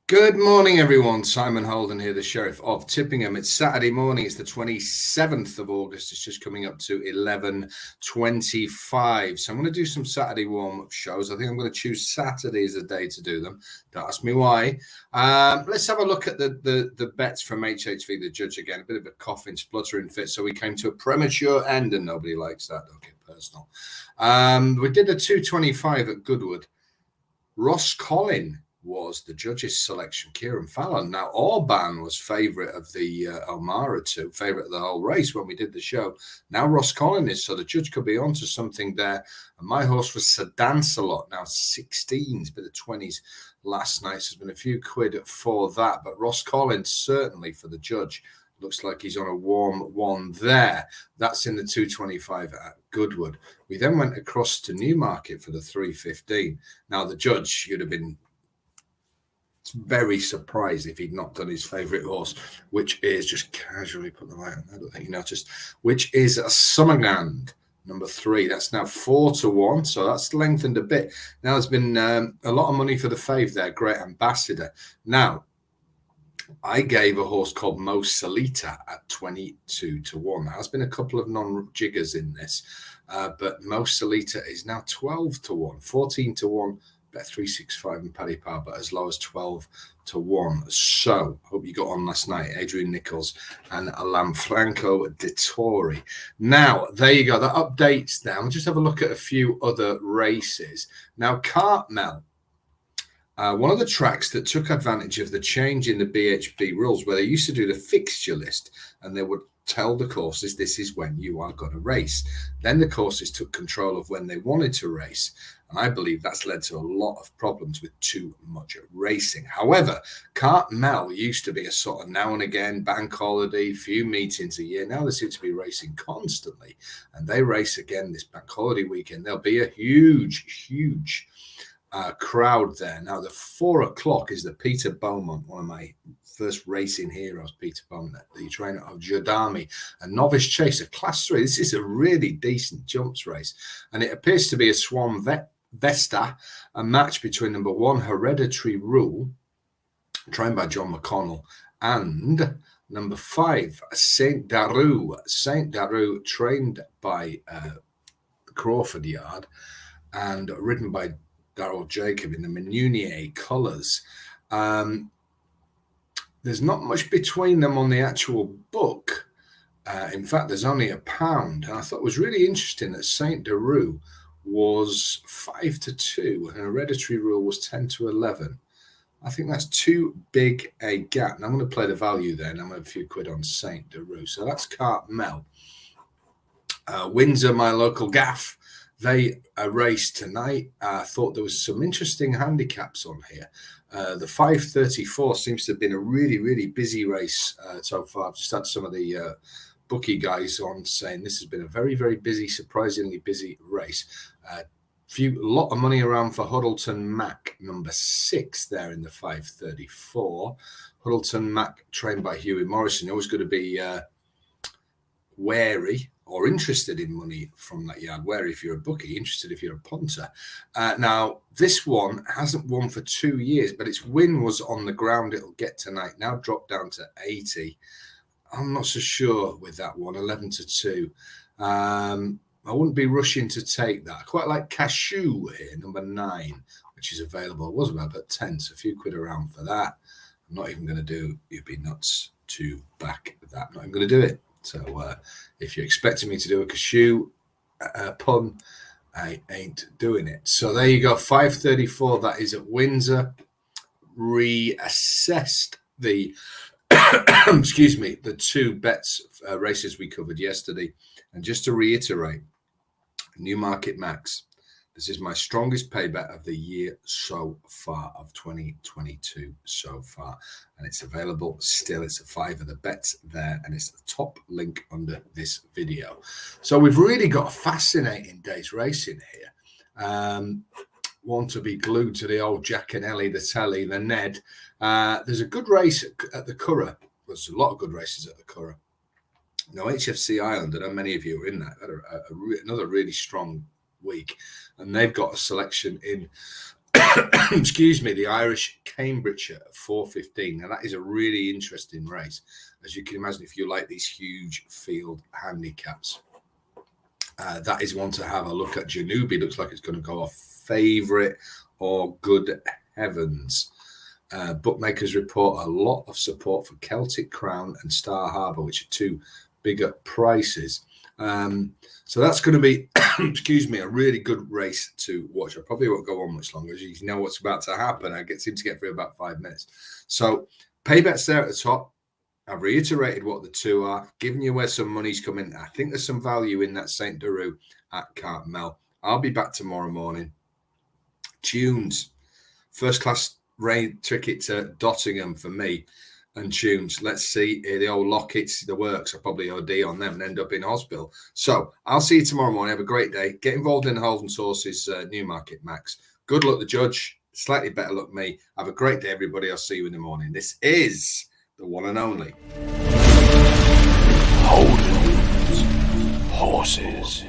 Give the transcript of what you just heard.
Good morning, everyone. Simon Holden here, the Sheriff of Tippingham. It's Saturday morning. It's the 27th of August. It's just coming up to 11:25. So I'm going to do some Saturday warm-up shows. I think I'm going to choose Saturday as a day to do them. Don't ask me why. Let's have a look at the bets from HHV, the judge again. A bit of a coughing, spluttering fit. So we came to a premature end, and nobody likes that. Don't get personal. We did a 225 at Goodwood. Ross Collin was the judge's selection. Kieran Fallon. Now, Orban was favourite of the O'Mara two, favourite of the whole race when we did the show. Now Ross Collin is, so the judge could be onto something there. And my horse was Sir Dancelot, now 16s, bit of 20s last night. So there's been a few quid for that. But Ross Collin, certainly for the judge, looks like he's on a warm one there. That's in the 225 at Goodwood. We then went across to Newmarket for the 315. Now, the judge, you'd have been very surprised if he'd not done his favourite horse, which is, just casually put the light on, I don't think you noticed, which is a Summerland, number 3. That's now 4-1, so that's lengthened a bit. Now, there's been a lot of money for the fave there, Great Ambassador. Now, I gave a horse called Mo Salita at 22-1. There has been a couple of non-jiggers in this, but Mo Salita is now 12-1, 14-1, bet 365 and Paddy Power, but as low as 12-1. So, hope you got on last night, Adrian Nichols and Lanfranco de Tori. Now, there you go. That updates now. We'll just have a look at a few other races. Now, Cartmel. One of the tracks that took advantage of the change in the BHB rules, where they used to do the fixture list and they would tell the courses, this is when you are going to race. Then the courses took control of when they wanted to race. And I believe that's led to a lot of problems with too much racing. However, Cartmel used to be a sort of now and again bank holiday, few meetings a year. Now they seem to be racing constantly. And they race again this bank holiday weekend. There'll be a huge crowd there. Now, the 4 o'clock is the Peter Beaumont, one of my first racing heroes, Peter Beaumont, the trainer of Jodami, a novice chaser, class 3. This is a really decent jumps race. And it appears to be a Swan Vesta, a match between number 1, Hereditary Rule, trained by John McConnell, and number 5, Saint Daru. Saint Daru, trained by Crawford Yard and ridden by Darryl Jacob in the Meunier colours. There's not much between them on the actual book. In fact, there's only £1. And I thought it was really interesting that Saint Daru was 5-2 and Hereditary Rule was 10-11. I think that's too big a gap. And I'm going to play the value there, and I'm going to have a few quid on Saint Daru. So that's Cartmel. Windsor, my local gaff. They raced tonight. I thought there was some interesting handicaps on here. The 534 seems to have been a really busy race so far. I've just had some of the bookie guys on saying this has been a very busy, surprisingly busy race. A lot of money around for Huddleton Mac, number 6 there in the 534. Huddleton Mac, trained by Huey Morrison, always going to be wary or interested in money from that yard. Wary if you're a bookie, interested if you're a punter. Now, this one hasn't won for 2 years, but its win was on the ground it'll get tonight. Now dropped down to 80. I'm not so sure with that one, 11-2. I wouldn't be rushing to take that. I quite like Cashew here, number 9, which is available. It was about 10, so a few quid around for that. I'm not even going to do, you'd be nuts to back that. I'm not even going to do it. So if you're expecting me to do a Cashew pun, I ain't doing it. So there you go, 534. That is at Windsor. Reassessed the excuse me, the 2 bets races we covered yesterday. And just to reiterate, Newmarket Max. This is my strongest pay bet of the year so far, of 2022 so far. And it's available still. It's a 5 of the bets there, and it's the top link under this video. So we've really got a fascinating day's racing here. One to be glued to the old Jack and Ellie, the Telly, the Ned. There's a good race at the Curragh. There's a lot of good races at the Curragh. Now, HFC Ireland, I know many of you are in that. Another really strong week, and they've got a selection in excuse me, the Irish Cambridgeshire at 4:15. Now that is a really interesting race, as you can imagine, if you like these huge field handicaps. That is one to have a look at. Janubi looks like it's going to go off favourite, or Good Heavens. Bookmakers report a lot of support for Celtic Crown and Star Harbour, which are two bigger prices. So that's going to be, excuse me, a really good race to watch. I probably won't go on much longer, as you know what's about to happen. I seem to get through about 5 minutes. So pay bets there at the top. I've reiterated what the two are, giving you where some money's coming. I think there's some value in that St. Deroux at Cartmel. I'll be back tomorrow morning. Tunes, first class rain ticket to Dottingham for me. And Tunes, let's see, the old Lockets, the works, I'll probably OD on them and end up in hospital. So I'll see you tomorrow morning. Have a great day. Get involved in the HOLDENS Horses Newmarket Max. Good luck, the judge. Slightly better luck, me. Have a great day, everybody. I'll see you in the morning. This is the one and only HOLDENS Horses.